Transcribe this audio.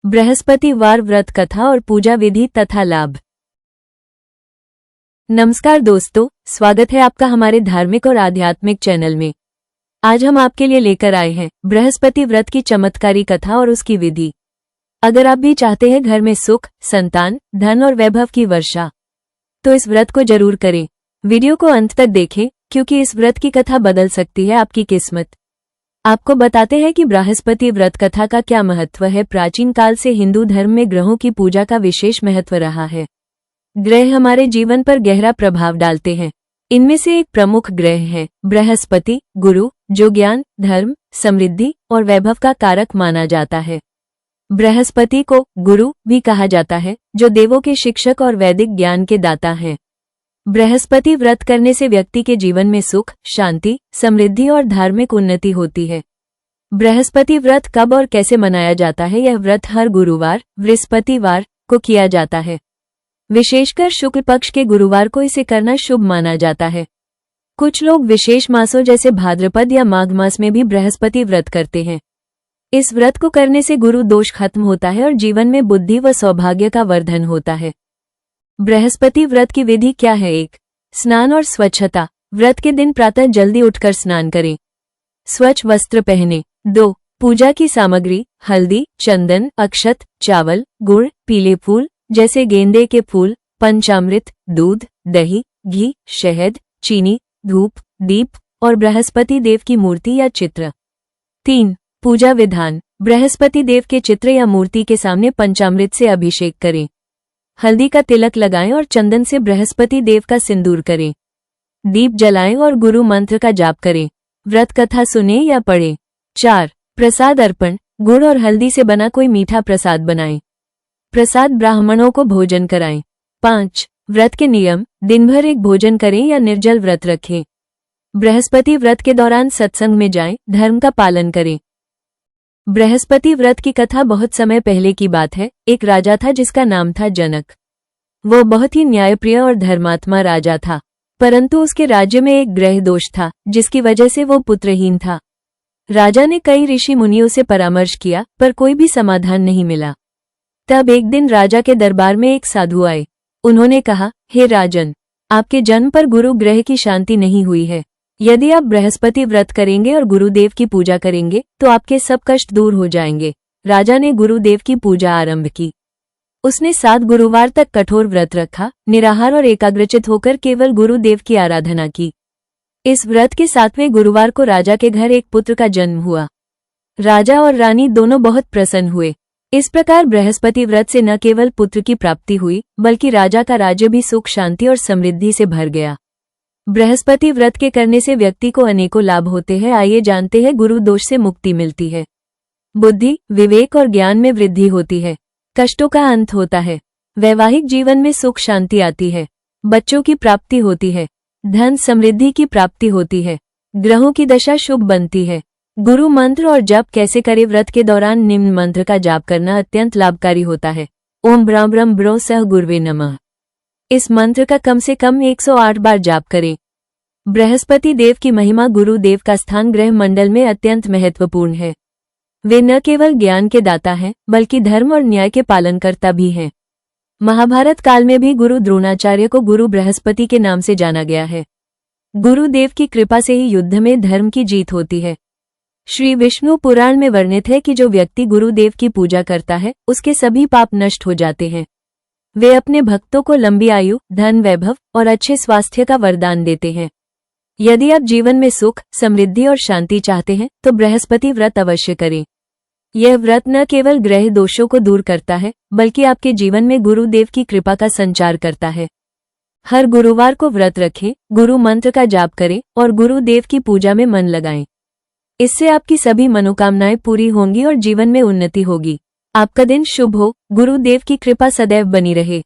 बृहस्पतिवार व्रत कथा और पूजा विधि तथा लाभ। नमस्कार दोस्तों, स्वागत है आपका हमारे धार्मिक और आध्यात्मिक चैनल में। आज हम आपके लिए लेकर आए हैं बृहस्पति व्रत की चमत्कारी कथा और उसकी विधि। अगर आप भी चाहते हैं घर में सुख, संतान, धन और वैभव की वर्षा, तो इस व्रत को जरूर करें। वीडियो को अंत तक देखें क्योंकि इस व्रत की कथा बदल सकती है आपकी किस्मत। आपको बताते हैं कि बृहस्पति व्रत कथा का क्या महत्व है। प्राचीन काल से हिंदू धर्म में ग्रहों की पूजा का विशेष महत्व रहा है। ग्रह हमारे जीवन पर गहरा प्रभाव डालते हैं। इनमें से एक प्रमुख ग्रह है बृहस्पति, गुरु, जो ज्ञान, धर्म, समृद्धि और वैभव का कारक माना जाता है। बृहस्पति को गुरु भी कहा जाता है, जो देवों के शिक्षक और वैदिक ज्ञान के दाता हैं। बृहस्पति व्रत करने से व्यक्ति के जीवन में सुख, शांति, समृद्धि और धार्मिक उन्नति होती है। बृहस्पति व्रत कब और कैसे मनाया जाता है? यह व्रत हर गुरुवार, बृहस्पतिवार को किया जाता है। विशेषकर शुक्ल पक्ष के गुरुवार को इसे करना शुभ माना जाता है। कुछ लोग विशेष मासों जैसे भाद्रपद या माघ मास में भी बृहस्पति व्रत करते हैं। इस व्रत को करने से गुरु दोष खत्म होता है और जीवन में बुद्धि व सौभाग्य का वर्धन होता है। बृहस्पति व्रत की विधि क्या है? 1. स्नान और स्वच्छता। व्रत के दिन प्रातः जल्दी उठकर स्नान करें। स्वच्छ वस्त्र पहने। 2. पूजा की सामग्री: हल्दी, चंदन, अक्षत, चावल, गुड़, पीले फूल जैसे गेंदे के फूल, पंचामृत, दूध, दही, घी, शहद, चीनी, धूप, दीप और बृहस्पति देव की मूर्ति या चित्र। 3. पूजा विधान: बृहस्पति देव के चित्र या मूर्ति के सामने पंचामृत से अभिषेक करें। हल्दी का तिलक लगाएं और चंदन से बृहस्पति देव का सिंदूर करें। दीप जलाएं और गुरु मंत्र का जाप करें। व्रत कथा सुने या पढ़ें। 4. प्रसाद अर्पण: गुड़ और हल्दी से बना कोई मीठा प्रसाद बनाएं। प्रसाद ब्राह्मणों को भोजन कराएं। 5. व्रत के नियम: दिन भर एक भोजन करें या निर्जल व्रत रखें। बृहस्पति व्रत के दौरान सत्संग में जाएं, धर्म का पालन करें। बृहस्पति व्रत की कथा बहुत समय पहले की बात है। एक राजा था जिसका नाम था जनक। वो बहुत ही न्यायप्रिय और धर्मात्मा राजा था, परंतु उसके राज्य में एक ग्रह दोष था जिसकी वजह से वो पुत्रहीन था। राजा ने कई ऋषि मुनियों से परामर्श किया पर कोई भी समाधान नहीं मिला। तब एक दिन राजा के दरबार में एक साधु आए। उन्होंने कहा, हे राजन, आपके जन्म पर गुरु ग्रह की शांति नहीं हुई है। यदि आप बृहस्पति व्रत करेंगे और गुरुदेव की पूजा करेंगे तो आपके सब कष्ट दूर हो जाएंगे। राजा ने गुरुदेव की पूजा आरंभ की। उसने 7 गुरुवार तक कठोर व्रत रखा, निराहार और एकाग्रचित होकर केवल गुरुदेव की आराधना की। इस व्रत के 7वें गुरुवार को राजा के घर एक पुत्र का जन्म हुआ। राजा और रानी दोनों बहुत प्रसन्न हुए। इस प्रकार बृहस्पति व्रत से न केवल पुत्र की प्राप्ति हुई बल्कि राजा का राज्य भी सुख, शांति और समृद्धि से भर गया। बृहस्पति व्रत के करने से व्यक्ति को अनेकों लाभ होते हैं। आइए जानते हैं। गुरु दोष से मुक्ति मिलती है। बुद्धि, विवेक और ज्ञान में वृद्धि होती है। कष्टों का अंत होता है। वैवाहिक जीवन में सुख, शांति आती है। बच्चों की प्राप्ति होती है। धन, समृद्धि की प्राप्ति होती है। ग्रहों की दशा शुभ बनती है। गुरु मंत्र और जप कैसे करें? व्रत के दौरान निम्न मंत्र का जाप करना अत्यंत लाभकारी होता है। ओम ब्रह्म ब्रह्म ब्रो सह गुरुवे नमः। इस मंत्र का कम से कम 108 बार जाप करें। बृहस्पति देव की महिमा: गुरुदेव का स्थान ग्रह मंडल में अत्यंत महत्वपूर्ण है। वे न केवल ज्ञान के दाता हैं बल्कि धर्म और न्याय के पालनकर्ता भी हैं। महाभारत काल में भी गुरु द्रोणाचार्य को गुरु बृहस्पति के नाम से जाना गया है। गुरुदेव की कृपा से ही युद्ध में धर्म की जीत होती है। श्री विष्णु पुराण में वर्णित है कि जो व्यक्ति गुरुदेव की पूजा करता है उसके सभी पाप नष्ट हो जाते हैं। वे अपने भक्तों को लंबी आयु, धन, वैभव और अच्छे स्वास्थ्य का वरदान देते हैं। यदि आप जीवन में सुख, समृद्धि और शांति चाहते हैं तो बृहस्पति व्रत अवश्य करें। यह व्रत न केवल ग्रह दोषों को दूर करता है बल्कि आपके जीवन में गुरुदेव की कृपा का संचार करता है। हर गुरुवार को व्रत रखें, गुरु मंत्र का जाप करें और गुरुदेव की पूजा में मन लगाएं। इससे आपकी सभी मनोकामनाएं पूरी होंगी और जीवन में उन्नति होगी। आपका दिन शुभ हो। गुरुदेव की कृपा सदैव बनी रहे।